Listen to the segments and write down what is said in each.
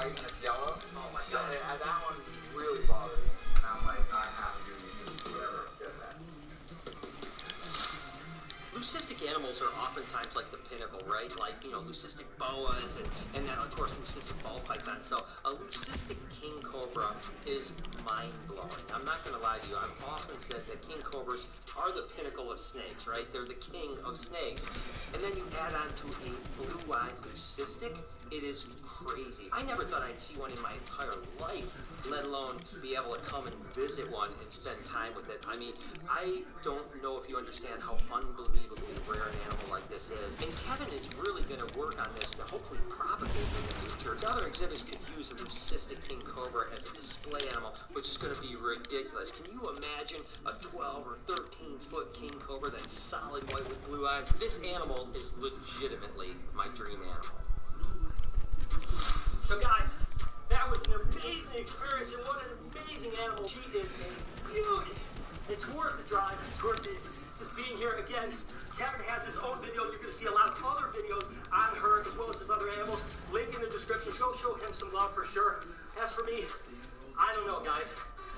white and it's yellow. Oh my god. And that one really bothered me. And I'm like, I have to just whatever, get that. Leucistic animals are oftentimes like the pinnacle, right? Like, you know, leucistic boas and then, of course, leucistic ball python. So a leucistic king cobra is mind-blowing. I'm not going to lie to you. I've often said that king cobras are the pinnacle of snakes, right? They're the king of snakes. And then you add on to a blue-eyed leucistic. It is crazy. I never thought I'd see one in my entire life, let alone be able to come and visit one and spend time with it. I mean, I don't know if you understand how unbelievably rare an animal like this is. And Kevin is really going to work on this to hopefully propagate in the future. The other exhibits could use a leucistic king cobra as a display animal, which is going to be ridiculous. Can you imagine a 12 or 13 foot king cobra that's solid white with blue eyes? This animal is legitimately my dream animal. So guys, that was an amazing experience, and what an amazing animal. She is a beauty. It's worth the drive. It's worth it. Just being here again. Kevin has his own video. You're going to see a lot of other videos on her as well as his other animals. Link in the description. Show him some love for sure. As for me, I don't know, guys.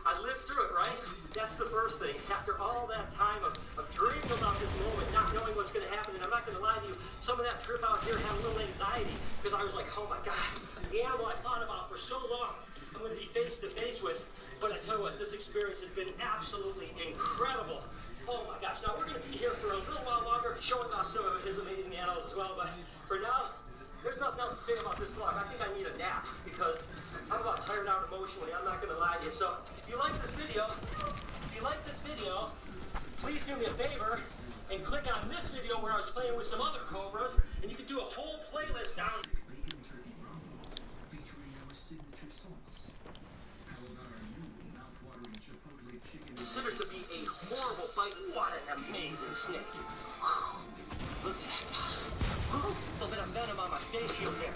I lived through it, right? That's the first thing. After all that time of dreaming about this moment, not knowing what's going to happen, and I'm not going to lie to you, some of that trip out here had a little anxiety because I was like, oh my God, the animal I thought about for so long, I'm going to be face to face with. But I tell you what, this experience has been absolutely incredible. Oh my gosh, now we're going to be here for a little while longer, showing off some of his amazing animals as well, but for now, there's nothing else to say about this vlog. I think I need a nap because I'm about tired out emotionally. I'm not going to lie to you. So if you like this video, please do me a favor and click on this video where I was playing with some other cobras, and you can do a whole playlist down. Considered to be a horrible bite. What an amazing snake. Look at that, guys. A little bit of venom on my face shield here.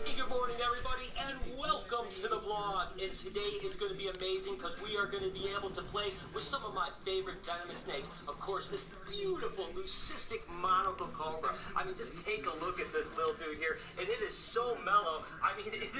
Hey, good morning, everybody, and welcome to the vlog. And today is going to be amazing because we are going to be able to play with some of my favorite venomous snakes. Of course, this beautiful leucistic monocle cobra. I mean, just take a look at this little dude here, and it is so mellow. I mean, it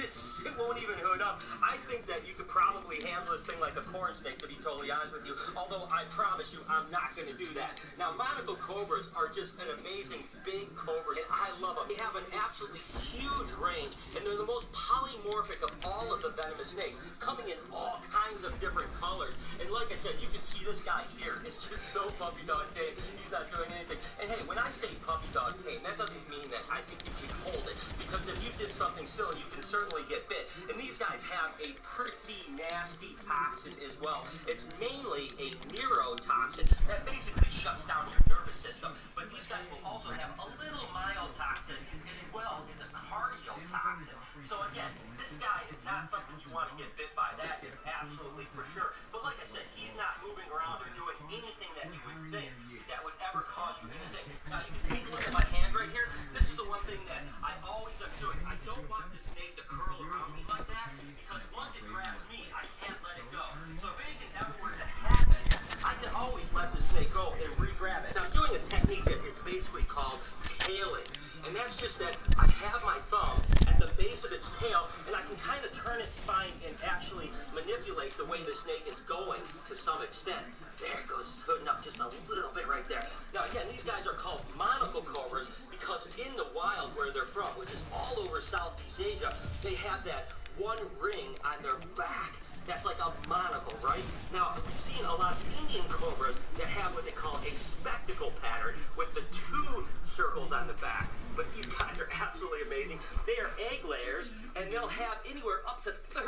won't even hood up. I think that you could probably handle this thing like a corn snake, to be totally honest with you. Although I promise you, I'm not going to do that. Now, monocle cobras are just an amazing big cobra, and I love them. They have an absolutely huge range, and they're the most polymorphic of all of the venomous snakes, coming in all kinds of different colors. And like I said, you can see this guy here. It's just so puppy dog tame. He's not doing anything. And hey, when I say puppy dog tame, that doesn't mean that I think you should hold it, because if you did something silly, you can certainly get bit. And these guys have a pretty nasty toxin as well. It's mainly a neurotoxin that basically shuts down your nervous system. But these guys will also have a little myotoxin as well as a cardiotoxin. So again, this guy is not something you want to get bit by. That is absolutely for sure. But like I said, he's not moving around or doing anything that you would think that would ever cause you anything. Now you can take a look at my hand right here. This is the one thing that I always am doing. I don't want the snake to curl around me like that, because once it grabs me, I can't let it go. So if anything ever were to happen, I can always let the snake go and re-grab it. Now I'm doing a technique that is basically called tailing. And that's just that I have my thumb at the base of its tail, and I can kind of turn its spine and actually manipulate the way the snake is going to some extent. There it goes, hooding up just a little bit right there. Now again, these guys are called monocle cobras because in the wild where they're from, which is all over Southeast Asia, they have that one ring on their back. That's like a monocle, right? Now, we've seen a lot of Indian cobras that have what they call a spectacle pattern with the two circles on the back. But these guys are absolutely amazing. They are egg layers, and they'll have anywhere up to 30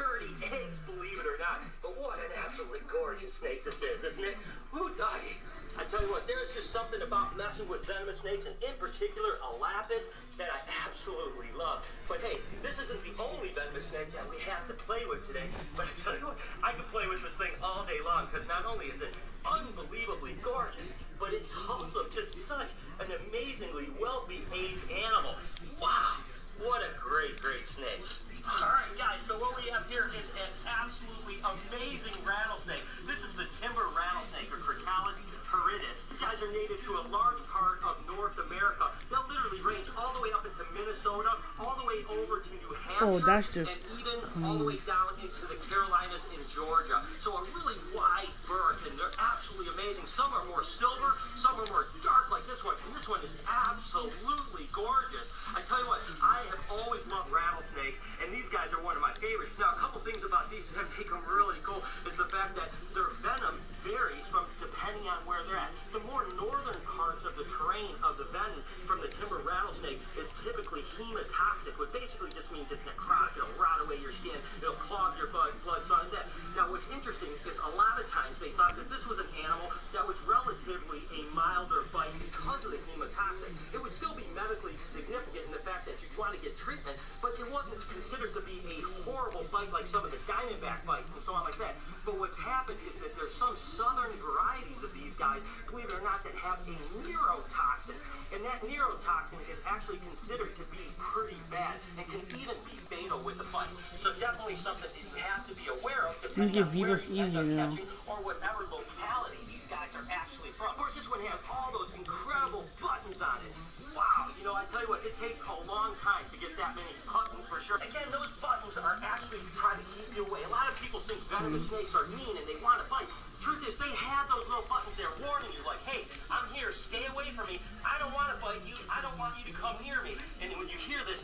eggs, believe it or not. But what an absolutely gorgeous snake this is, isn't it? Woo, doggy. I tell you what, there's just something about messing with venomous snakes, and in particular, elapids, that I absolutely love. But hey, this isn't the only venomous snake that we have to play with today. But I tell you what, I can play with this thing all day long, because not only is it unbelievably gorgeous, but it's also just such an amazingly well-behaved animal. Wow, what a great snake. Alright guys, so what we have here is an absolutely amazing rattlesnake. This is the timber rattlesnake, or Tricalis horridus. These guys are native to a large part of North America. They'll Hampshire, that's just and even all the way down into the Carolinas and Georgia. So a really wide berth, and they're absolutely amazing. Some are more silver, some are more dark like this one, and this one is absolutely gorgeous. I tell you what, I have always loved rattlesnakes, and these guys are one of my favorites. Now, a couple things about these that make them really cool is the fact that their venom varies from depending on where they're at. The more northern parts of the terrain of the venom from the timber rattlesnake is typically hemotoxic, which basically just means it's necrotic. It'll rot away your skin, it'll clog your blood flow and that. Now, what's interesting is a lot of times they thought that this was an animal that was relatively a milder bite because of the hemotoxic. It would still be medically significant in the fact that you'd want to get treatment, but it wasn't considered to be a horrible bite like some of the diamondback bites and so on like that. But what's happened is that there's some southern varieties of these guys, believe it or not, that have a neurotoxin. And that neurotoxin is actually considered to be pretty bad and can even be fatal with a bite. So definitely something that you have to be aware of depending on where you end up catching or whatever locality these guys are actually from. Of course, this one has all those incredible buttons on it. Wow, you know, I tell you what, it takes a long time to get that many buttons for sure. Again, those buttons are actually trying to keep you away. A lot of people think venomous snakes are mean and they want to bite. Truth is, they have those little buttons there warning you, like, hey, I'm here, stay away from me. I don't want to bite you. I don't want you to come near me. And when you hear this,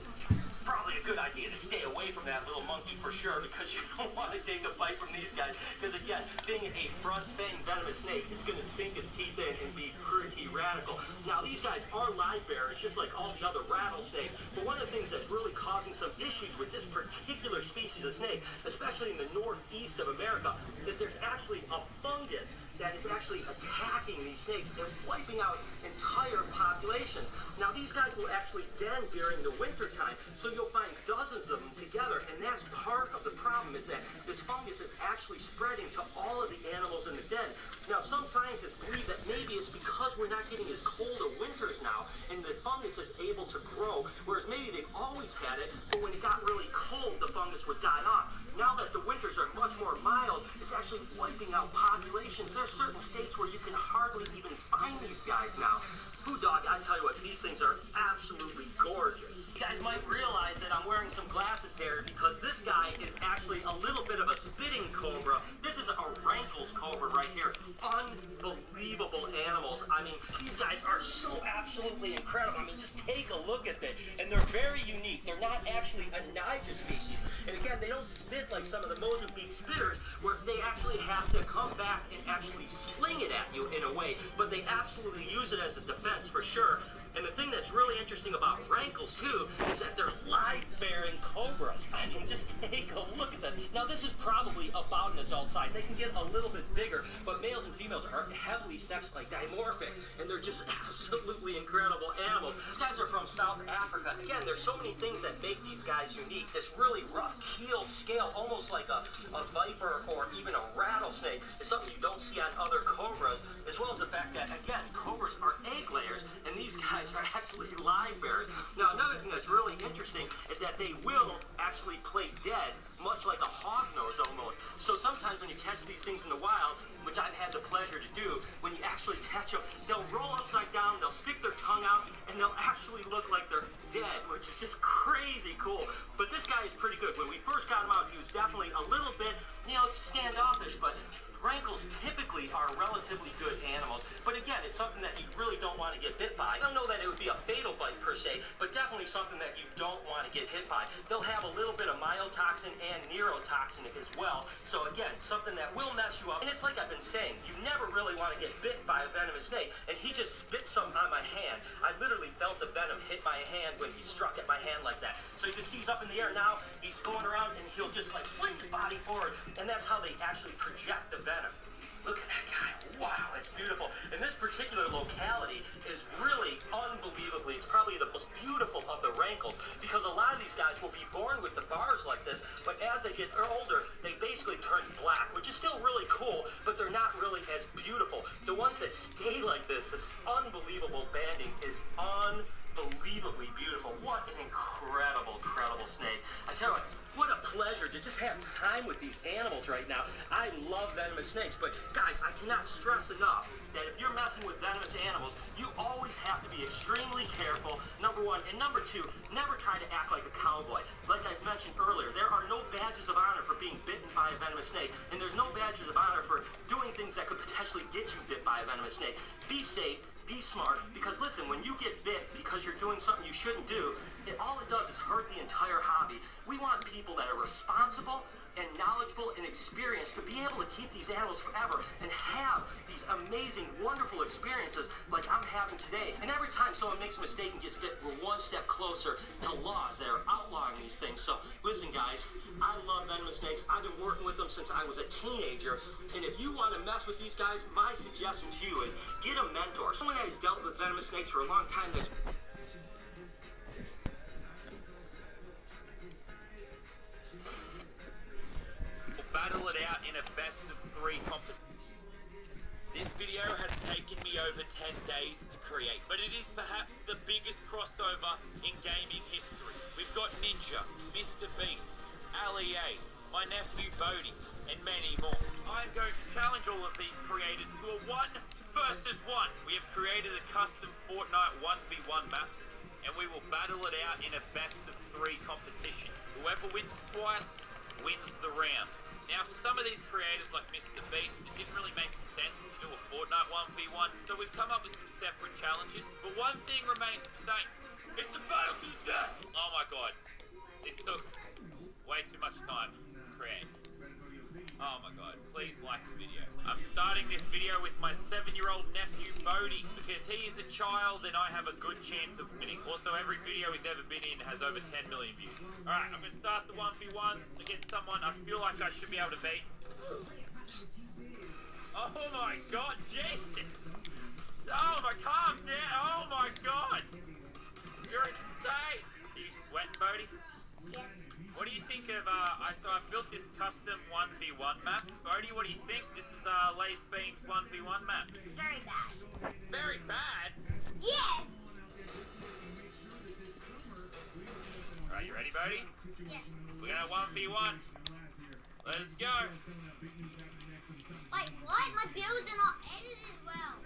probably a good idea to stay away from that little monkey for sure, because you don't want to take a bite from these guys. Because again, being a front fang venomous snake is going to sink its teeth in and be pretty radical. Now, these guys are live bearers, just like all the other rattlesnakes. But one of the things that's really causing some issues with this particular species of snake, especially in the northeast of America, is there's actually a fungus that is actually attacking these snakes and wiping out entire populations. Now, these guys will actually den during the winter time, so you'll find dozens of them together, and that's part of the problem, is that this fungus is actually spreading to all of the animals in the den. Now, some scientists believe that maybe it's because we're not getting as cold of winters now, and the fungus is able to grow, whereas maybe they've always had it, but when it got really cold, the fungus would die off. Now that the winters are much more mild, it's actually wiping out populations. There's certain states where you can hardly even find these guys now. Food dog, I tell you what, these things are absolutely gorgeous. You guys might realize that I'm wearing some glasses here because this guy is actually a little bit of a spitting cobra. This is a Rankles cobra right here. Unbelievable animals. I mean, these guys are so absolutely incredible. I mean, just take a look at this. And they're very unique. They're not actually a Niger species. And again, they don't spit like some of the Mozambique spitters, where they actually have to come back and actually sling it at you in a way. But they absolutely use it as a defense for sure. And the thing that's really interesting about Rankles, too, is that they're live-bearing cobras. I mean, just take a look at this. Now, this is probably about an adult size. They can get a little bit bigger, but males and females are heavily sexually dimorphic, and they're just absolutely incredible animals. These guys are from South Africa. Again, there's so many things that make these guys unique. This really rough-keeled scale, almost like a viper or even a rattlesnake, is something you don't see on other cobras, as well as the fact that, again, cobras are egg layers, and these guys are actually live bearers. Now, another thing that's really interesting is that they will actually play dead, much like a hognose almost. So sometimes when you catch these things in the wild, which I've had the pleasure to do, when you actually catch them, they'll roll upside down, they'll stick their tongue out, and they'll actually look like they're dead, which is just crazy cool. But this guy is pretty good. When we first got him out, he was definitely a little bit, you know, standoffish, but Rankles typically are relatively good animals, but again, it's something that you really don't want to get bit by. I don't know that it would be a fatal bite per se, but definitely something that you don't want to get hit by. They'll have a little bit of myotoxin and neurotoxin as well, so again, something that will mess you up. And it's like I've been saying, you never really want to get bit by a venomous snake, and he just spit some on my hand. I literally felt the venom hit my hand when he struck at my hand like that. So you can see he's up in the air now, he's going around, and he'll just like fling his body forward, and that's how they actually project the venom. Look at that guy. Wow, that's beautiful. And this particular locality is really unbelievably, it's probably the most beautiful of the Rankles, because a lot of these guys will be born with the bars like this, but as they get older, they basically turn black, which is still really cool, but they're not really as beautiful. The ones that stay like this unbelievable banding is unbelievably beautiful. What an incredible, incredible snake. I tell you what a pleasure to just have time with these animals right now. I love venomous snakes, but guys, I cannot stress enough that if you're messing with venomous animals, you always have to be extremely careful, number one. And number two, never try to act like a cowboy. Like I mentioned earlier, there are no badges of honor for being bitten by a venomous snake, and there's no badges of honor for doing things that could potentially get you bit by a venomous snake. Be safe. Be smart, because listen, when you get bit because you're doing something you shouldn't do, all it does is hurt the entire hobby. We want people that are responsible and knowledgeable and experienced to be able to keep these animals forever and have these amazing, wonderful experiences like I'm having today. And every time someone makes a mistake and gets bit, we're one step closer to laws that are outlawing these things. So listen, guys, I love venomous snakes. I've been working with them since I was a teenager. And if you want to mess with these guys, my suggestion to you is get a mentor. Someone that has dealt with venomous snakes for a long time that's battle it out in a best of 3 competition. This video has taken me over 10 days to create, but it is perhaps the biggest crossover in gaming history. We've got Ninja, Mr. Beast, Ali A, my nephew Bodhi, and many more. I'm going to challenge all of these creators to a 1 versus 1. We have created a custom Fortnite 1v1 map, and we will battle it out in a best of 3 competition. Whoever wins twice wins the round. Now, for some of these creators like Mr. Beast, it didn't really make sense to do a Fortnite 1v1, so we've come up with some separate challenges. But one thing remains the same. It's a battle to the death! Oh my god. This took way too much time to create. Oh my god, please like the video. I'm starting this video with my 7-year-old nephew Bodhi, because he is a child and I have a good chance of winning. Also, every video he's ever been in has over 10 million views. Alright, I'm gonna start the 1v1 against someone I feel like I should be able to beat. Oh my god, Jesus! Oh my, calm down! Oh my god! You're insane! Do you sweat, Bodhi? Yes. What do you think of, so I've built this custom 1v1 map. Bodhi, what do you think? This is, Lace Bean's 1v1 map. Very bad. Very bad? Yes! Alright, you ready, Bodhi? Yes. We're gonna 1v1. Let's go. Wait, what? My builds are not edited well.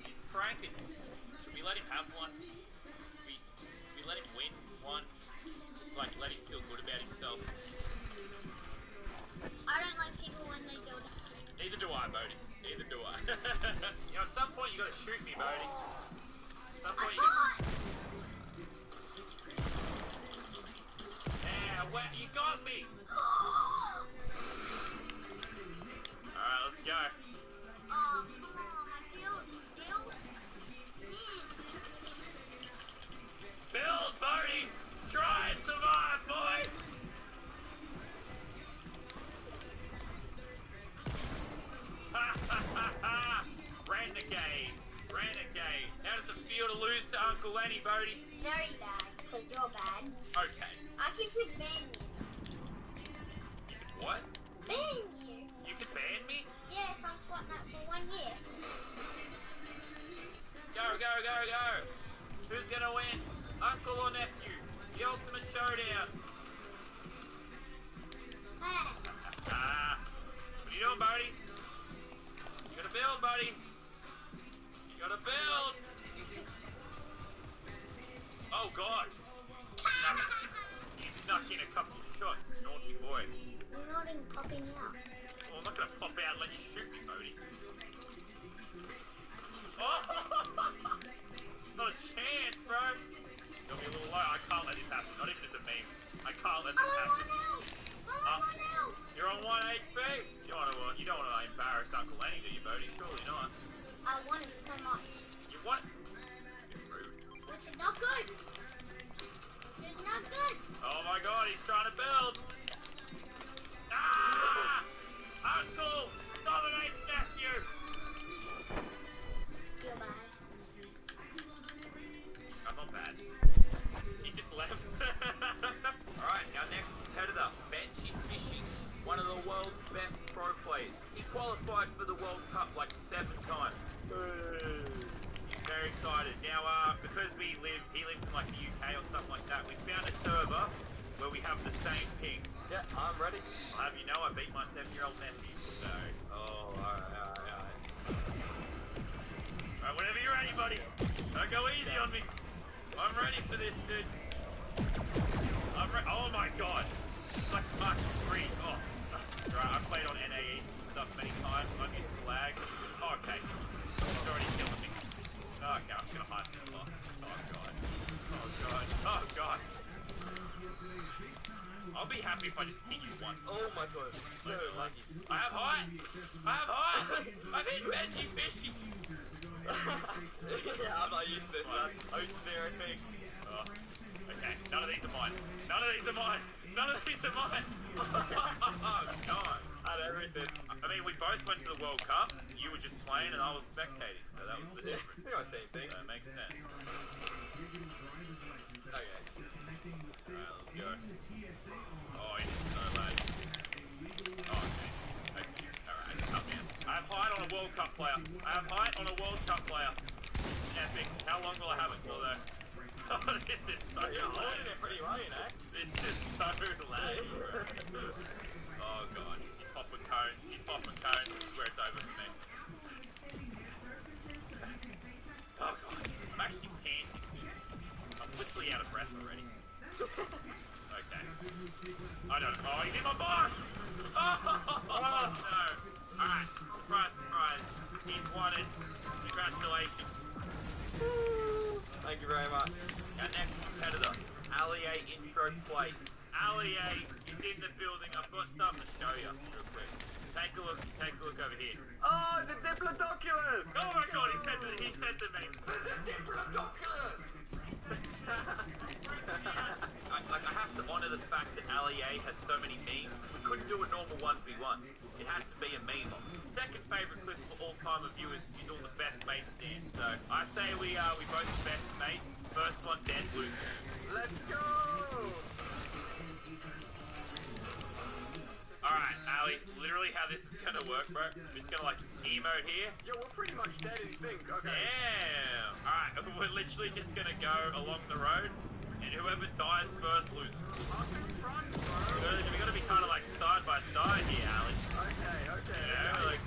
He's pranking. Should we let him have one? Should we let him win one? Just like let him feel good about himself. I don't like people when they build. Neither do I, Bodhi. Neither do I. You know, at some point you gotta shoot me, Bodhi. At some I point can't! Yeah, well, you got me! Alright, let's go. Oh, come on, my build still. Build, Bodhi! Try and survive, boy! Ha ha ha ha! Renegade! Renegade! How does it feel to lose to Uncle Lenny, Bodhi? Very bad, because you're bad. Okay. I can quit ban you. You can what? Ban you? You can ban me? Yeah, if I'm Fortnite for 1 year. Go, go, go, go! Who's gonna win? Uncle or nephew? The ultimate showdown! Hey, Ah! What are you doing, Bodhi? You gotta build, buddy! You gotta build! Oh god! You snuck in a couple of shots, naughty boy. you're not even popping out. Well, I'm not gonna pop out and let you shoot me, Bodhi. Oh! Not a chance, bro! Got me a little low. I can't let this happen. Not even as a meme. I can't let this I'm on happen. 1 out! I'm on 1 out! You're on 1 HP? You don't want to embarrass Uncle Lenny, do you, Bodhi? Surely not. I want it so much. You what? You're rude. Which is not good. It's not good. Oh my god, he's trying to build! Ah! Uncle! Dominate nephew! You're bad. I'm not bad. He just left. Alright, our next competitor, Benchy Fishy, one of the world's best pro players. He qualified for the World Cup like 7 times. He's very excited. Now, because he lives in like the UK or something like that, we found a server where we have the same ping. Yeah, I'm ready. I'll have you know I beat my 7-year-old nephew, so... Oh, alright. Alright, whenever you're ready, buddy. Don't go easy on me. I'm ready for this, dude. Oh my god. It's like fucking green. Oh. Right, I've played on NAE stuff many times. I'm used to lag. Oh, okay. It's already killing me. Oh, okay, I'm just gonna hide this block. Oh god. Oh god. Oh god. I'll be happy if I just hit you once. Oh my god. So lucky. I have height! I've hit Benji Fishy! Yeah, I'm not used to this, man. I'm used to zero things. Oh. Okay, none of these are mine. None of these are mine! Oh god. I had everything. I mean, we both went to the World Cup. You were just playing and I was spectating, so that was the Yeah, difference. pretty much same thing. So it makes sense. Okay. Alright, let's go. Oh, it is so late. Oh, okay. Alright, come in. I have height on a World Cup player. Epic. How long will I have it for, though? Oh, this is so You're holding lame. it pretty well, you know? This is so lame, bro. Oh, God. He's popping cones. This is where it's over for me. Oh, God. I'm actually panting. I'm literally out of breath already. Okay. I don't know. Oh, he's in my box! Oh, no. Alright. Surprise. He's won it. Congratulations. Thank you very much. Our next competitor, Allier Intro Plate. Allier is in the building. I've got something to show you real quick. Take a look over here. Oh, the Diplodocus! Oh my god, he said to me. I have to honour the fact that Allier has so many memes. We couldn't do a normal 1v1. It has to be a meme. Second favourite clip for all time of viewers is all the best mates stand. So I say we both the best mates. First one dead lose. Let's go! Alright, Ali, literally how this is gonna work, bro. We're just gonna like emote here. Yo, we're pretty much dead in sync. Okay. Damn! Alright, we're literally just gonna go along the road, and whoever dies first loses. We gotta be kind of like side by side here, Ali. Okay. Yeah, like...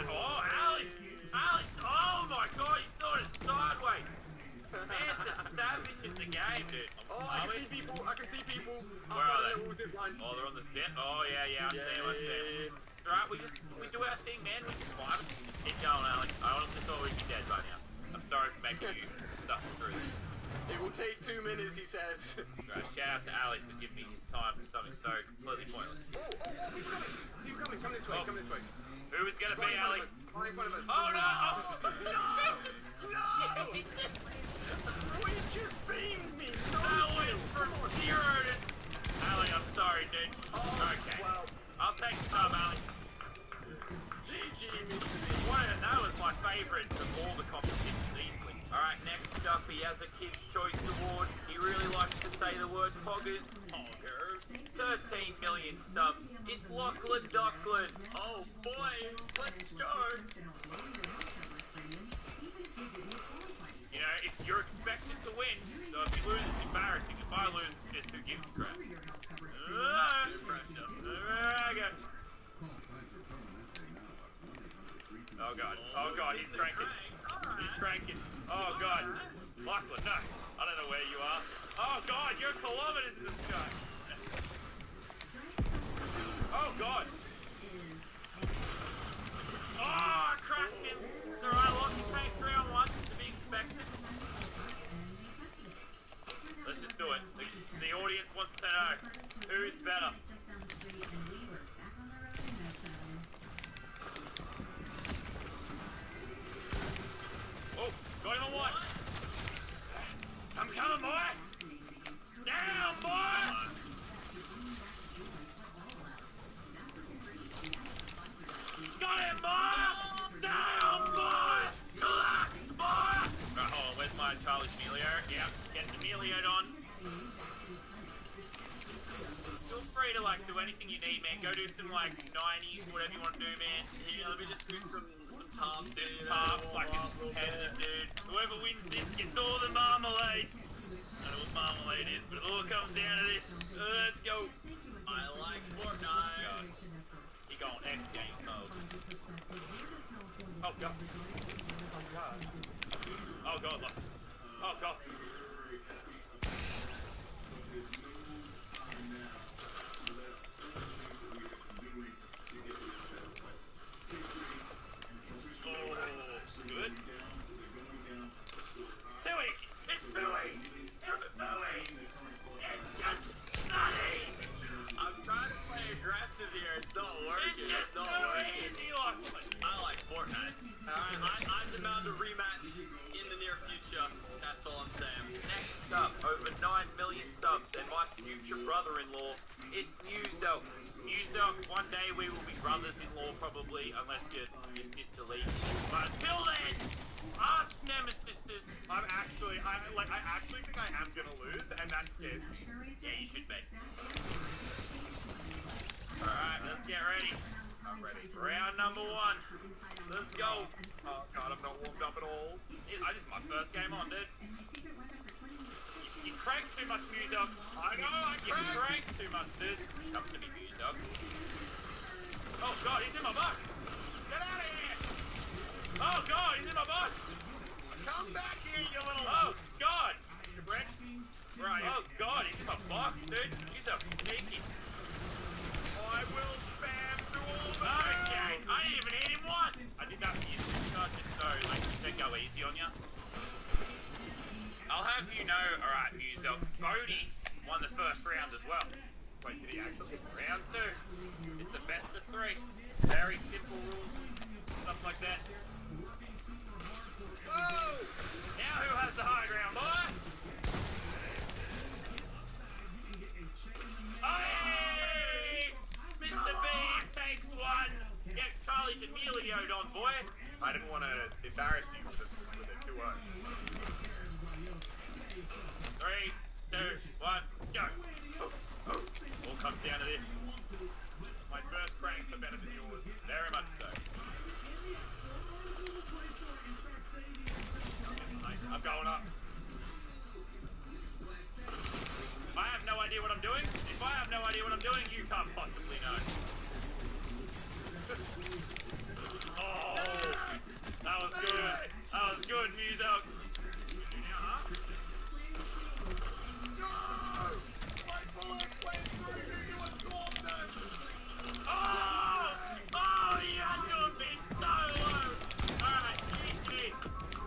Oh, Alex! Oh my god, he's doing it sideways! Man's the savage in the game, dude. Oh, I can see people. Where are they? Oh, they're on the step. Oh, yeah, I see. Alright, we do our thing, man. We survive it. Just keep going, Alex. I honestly thought we'd be dead by now. I'm sorry for making you suffer through this. It will take 2 minutes, he says. Right, shout out to Alex for giving me his time for something so completely pointless. He's coming. Come this way. Who was gonna be, Alex? Right in front of us. Oh no! No! Well, you just beamed me. That went from 0 to... Alex, I'm sorry, dude. Okay. Wow. I'll take the time, Alex. GG. That was my favourite of all the competitions, easily. Alright, next up, he has a Kid's Choice Award. He really likes to say the word poggers. Poggers. 13 million subs. It's Lachlan Duckland. Oh boy, let's go. You know, if you're expected to win, so if you lose, it's embarrassing. If I lose, it's just who gives a crap. Okay. Oh god, he's cranking. Oh god. Lachlan, no. I don't know where you are. Oh god, you're kilometers in the sky. Oh god. Oh, I cracked him. It's alright, Lockie came 3 on 1 to be expected. Let's just do it. The audience wants to know who's better. Oh, got him on one. I'm coming, boy. Down, boy. Got him, boy. Down, boy. Relax, boy. Right, hold on. Where's my Charlie's Melio? Yeah, getting the Melio on. Feel free to like do anything you need, man. Go do some like 90s, whatever you want to do, man. Yeah, let me just do some tops, dude. Top, like it's competitive, dude. Whoever wins this gets all the marmalade. marmalade is, but it all comes down to this. Let's go. I like Fortnite. God. He going X game mode. Oh god. Oh god. Oh god, look. Oh god. Good. Tui! It's Tui! It's Tui! It's just nutty! I'm trying to play aggressive here. It's not working. It's just not too working. easy! I like Fortnite. I demand a rematch in the near future. That's all I'm saying. Next up, over 9 million subs, and my future brother-in-law, it's Newzelk. Newzelk, one day we will be brothers-in-law probably, unless your sister leaves. But until then, arch nemesis. I actually think I am gonna lose, and that scares me. Yeah, you should be. Alright, let's get ready. I'm ready. Round number 1. Let's go. Oh god, I'm not warmed up at all. This is my first game on, dude. You crank too much music. I know, I You crank too much, dude. Comes to me, music. Oh god, he's in my box. Get out of here! Oh god, he's in my box. Come back here, you little... Oh god. You Brett? Where are you? Oh god, he's in my box, dude. He's so sneaky. I will spam through all the... Okay, I didn't even hit him once. I did that for you, sister, just so like they go easy on you. I'll have you know, alright, Muzel, Bodhi won the first round as well. Wait, did he actually? Round 2. It's the best of 3. Very simple rules, stuff like that. Oh! Now who has the high ground, boy? Hey! Mr. Bean takes 1. Get Charlie D'Amelio'd on, boy. I didn't want to embarrass you with a 2-0. 3, 2, 1, go. All comes down to this. My first pranks are better than yours. Very much so. I'm going up. I have no idea what I'm doing. If I have no idea what I'm doing, you can't possibly know. Oh, that was good. That was good, Muzel. My bullet went through you, you absorbed it! Oh, you had to have been so low. Alright, GG.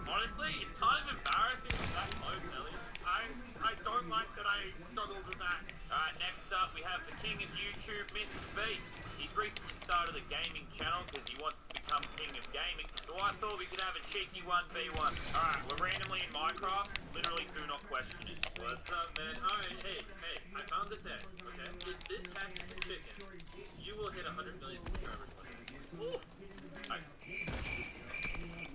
Honestly, it's kind of embarrassing with that close, Elliot. I don't like that I struggled with that. Alright, next up we have the king of YouTube, Mr. Beast. He's recently started a gaming channel because he wants to become king of gaming. So I thought we could have a cheeky 1v1. Alright, we're randomly in Minecraft. Literally do not question it. What's up, man? Alright, hey, I found the tag, okay? If this hatches the chicken, you will hit 100 million subscribers.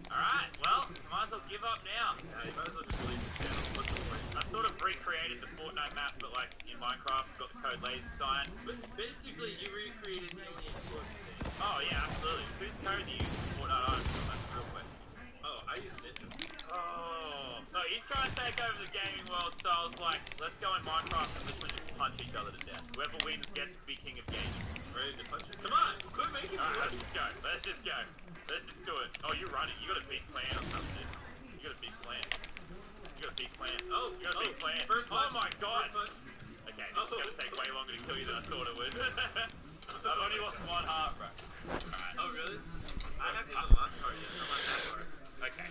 Alright, well, might as well give up now. Yeah, you might as well just delete the channel. What's the point? I sort of recreated the Fortnite map, but like in Minecraft, got the code laser sign. But basically, you recreated Alien Fortnite. Oh yeah, absolutely. Whose code do you use for Fortnite? I don't know, that's a real question. Oh, I use Ninja. Oh, no, he's trying to take over the gaming world, so I was like, let's go in Minecraft and literally just punch each other to death. Whoever wins gets to be king of gaming. Ready to punch it? Come on, quit making me Alright, run. let's just go. Let's just go. Let's just do it. Oh, you're running. You got a big plan or something. You got a big plan. You got a big plan. Oh, You got a big plan. First Oh punch. my god. First punch. Okay, this is gonna take way longer to kill you than I thought it would. I've only lost 1 heart, bro. Alright. Oh, really? I haven't even lost part yet. I'm on that part. Okay,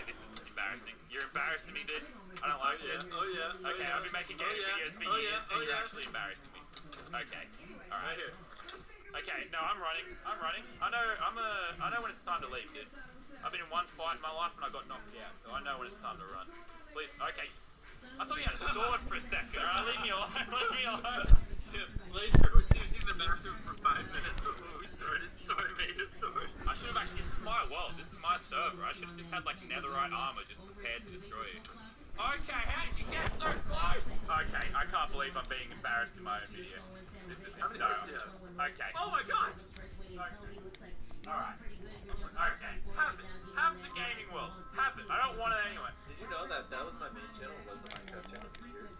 this is embarrassing. You're embarrassing me, dude. I don't like this. Oh, yeah. Okay, I've been making gaming videos for years, and you're actually embarrassing me. Okay, alright. Right here. Okay, no, I'm running. I know when it's time to leave, dude. I've been in one fight in my life and I got knocked out, so I know when it's time to run. Please, okay. I thought you had a sword for a second, alright? Leave me alone, leave me alone. Laser was using the bathroom for 5 minutes before we started, so I made a sword. I should have actually, this is my world, this is my server. I should have just had like netherite armor just prepared to destroy you. Okay, how did you get so close? Okay, I can't believe I'm being embarrassed in my own video. This is How many hearts do you have? Okay. Oh my god! Alright. Okay. Have it. Have the gaming world. Have it. I don't want it anyway. Did you know that was my main channel, was the Minecraft channel for years?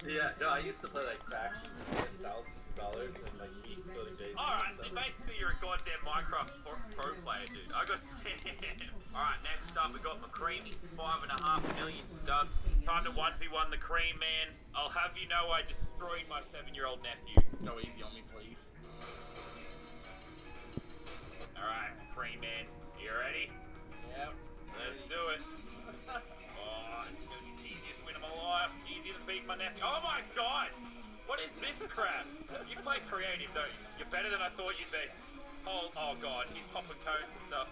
Yeah, no, I used to play like factions and get thousands of dollars and like keep exploding bases. Alright, and so stuff. basically you're a goddamn Minecraft pro player, dude. I got scammed. Alright, next up we got McCreamy, 5.5 million subs. Time to 1v1 the Cream Man. I'll have you know I destroyed my 7-year-old nephew. Go easy on me, please. Alright, Cream Man, you ready? Yep. Let's do it. Oh, this is gonna be the easiest win of my life. Easy to beat my nephew. Oh my god! What is this crap? You play creative, don't you? You're better than I thought you'd be. Oh god, he's popping cones and stuff.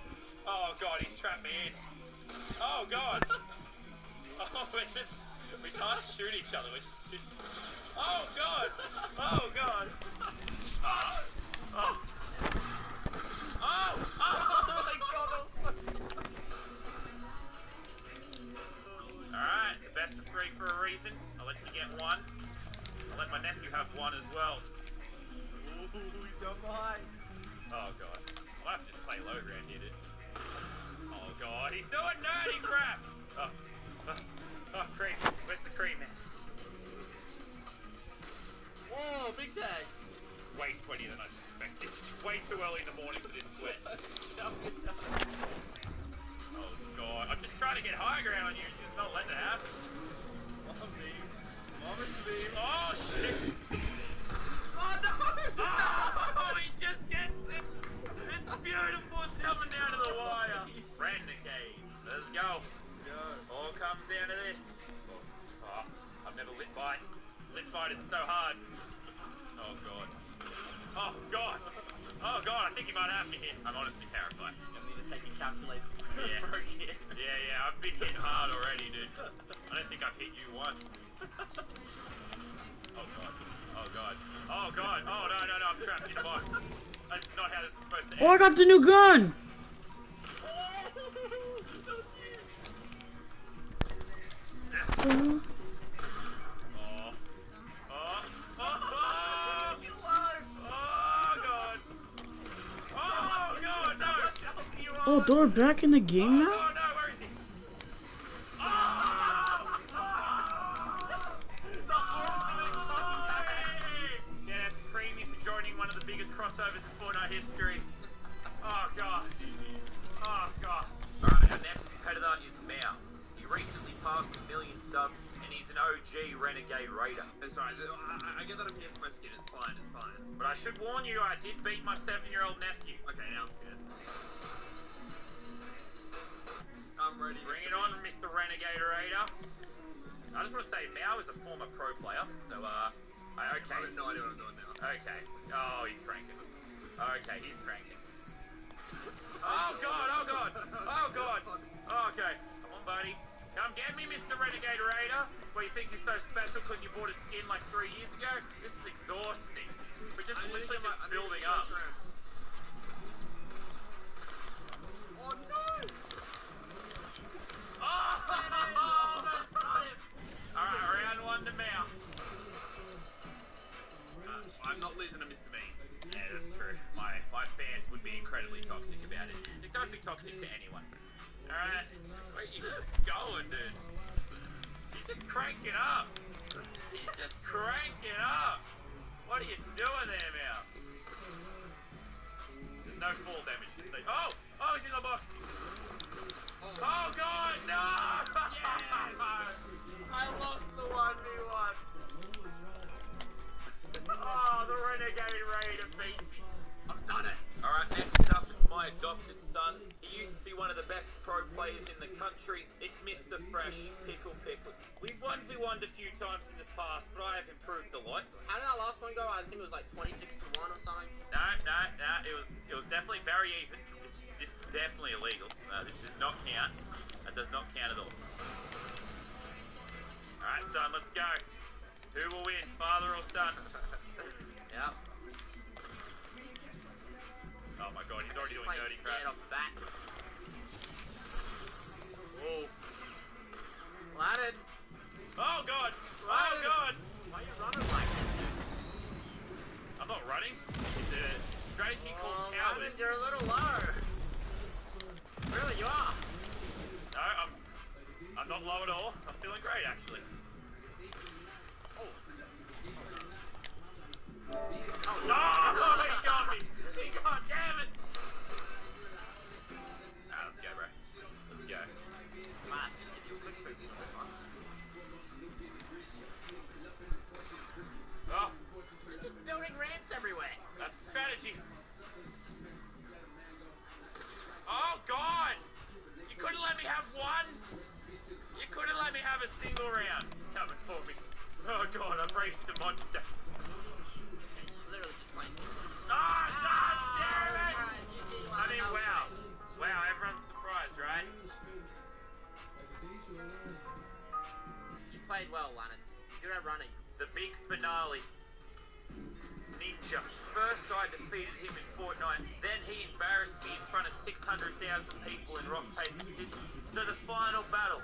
Oh god, he's trapped me in. Oh god! Oh, we can't shoot each other, we're just sitting. Oh god! Oh god! Oh! Oh! Oh my god, that was so... Alright, it's the best of 3 for a reason. I'll let you get one. I'll let my nephew have one as well. Ooh, he's going behind. Oh god. I'll have to just play low ground here, dude. Oh god, he's doing nerdy crap! Oh, cream. Where's the cream, man? Whoa, big tag. Way sweatier than I suspected. Way too early in the morning for this sweat. Oh god, I'm just trying to get high ground on you, you're just not letting it happen. Mom beam. Mama's beam. Oh shit! Oh no! Oh, he just gets it! It's beautiful, it's coming down to the wire. Renegade, let's go. Go. All comes down to this. Oh, I've never lit fight. Lit fight is so hard. Oh god. Oh god. Oh god, I think he might have me here. I'm honestly terrified. You need to take a calculator. Yeah. For a kid. Yeah, I've been hit hard already, dude. I don't think I've hit you once. Oh god. Oh god. Oh god. Oh no, I'm trapped in a box. That's not how this is supposed to end. Oh, I got the new gun! Oh. Oh god, no! Oh, they're back in the game now? Oh no, where is he? Yeah, that's Creamy for joining one of the biggest crossovers in Fortnite history. Oh god. Oh god. Alright, our next competitor is Mao. He recently passed 1 million subs and he's an OG Renegade Raider. Sorry, I get that I'm here for my skin. It's fine, it's fine. But I should warn you, I did beat my 7-year-old nephew. Okay, now I'm scared. I'm ready. Bring it on, Mr. Renegade Raider. I just want to say, Mao is a former pro player, so, I okay. have no idea what I'm doing now. Okay. Oh, he's cranking. Okay, he's cranking. Oh, God, oh, God. Oh, God. Okay. Come on, buddy. Come get me, Mr. Renegade Raider. Well, you think you're so special because you bought a skin like 3 years ago? This is exhausting. We're just literally just building up. Oh no! Oh, that's got him. Alright, round 1 to Mao. I'm not losing to Mr. Bean. Yeah, that's true. My fans would be incredibly toxic about it. Don't be toxic to anyone. Alright, where you going, dude? He's just cranking up. He's just cranking up. What are you doing there, Mao? There's no fall damage. Oh, he's in the box. Oh god, no! Yes! I lost the 1v1. Oh, the Renegade Raider beat me. I've done it. Alright, next up is my adopted son. He used to be one of the best pro players in the country. It's Mr. Fresh, Pickle. We've 1v1'd a few times in the past, but I have improved a lot. How did our last one go? I think it was like 26-1 or something. No, it was definitely very even. This is definitely illegal. This does not count. That does not count at all. Alright, son, let's go. Who will win, father or son? Yeah. Oh my god, he's already doing Playing dirty scared crap. off the bat. Oh. Landed. Oh god! Oh Run. god! Why are you running like that? I'm not running. It's a strategy called Landed, cowardice. you're a little low. Really, you are. No, I'm not low at all. I'm feeling great actually. Oh, Oh, he got me! God damn it! Nah, let's go, bro. Let's go. Come on, give you a quick boost on this one. Oh! You're just building ramps everywhere. That's the strategy. Oh, God! You couldn't let me have one? You couldn't let me have a single round. It's coming for me. Oh, God, I've raised the monster. Literally just like... Oh, God damn it! I mean, wow. Wow, everyone's surprised, right? You played well, Lannon. You're at running. The big finale. Ninja. First I defeated him in Fortnite, then he embarrassed me in front of 600,000 people in rock, paper, scissors. So the final battle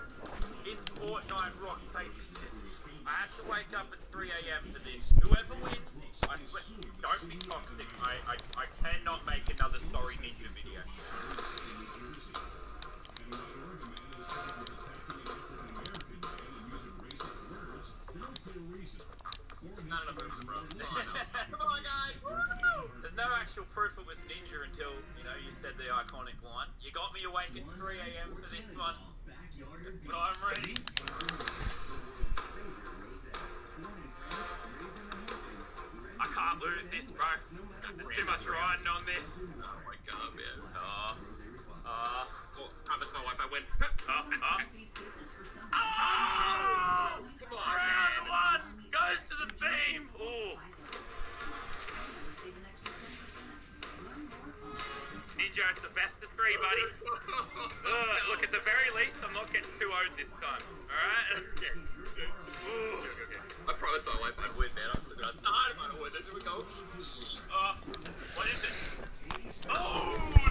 is Fortnite rock, paper, scissors. I have to wake up at 3 AM for this. Whoever wins, I swear, don't be toxic. I cannot make another sorry ninja video. Not enough room, bro. Come on, guys! Woo! There's no actual proof it was ninja until, you know, you said the iconic line. You got me awake at 3 AM for this one, but I'm ready. I can't lose this, bro. There's too much riding on this. Oh my god, man. Oh, I missed my wife. I win. oh. Come on, Round man. one goes to the beam. Ooh. Ninja, it's the best of three, buddy. Look, at the very least, I'm not getting too owed this time. Alright? Okay. I promised my wife I'd win, man. I'm still gonna die if I don't win. Here we go. What is it? Oh!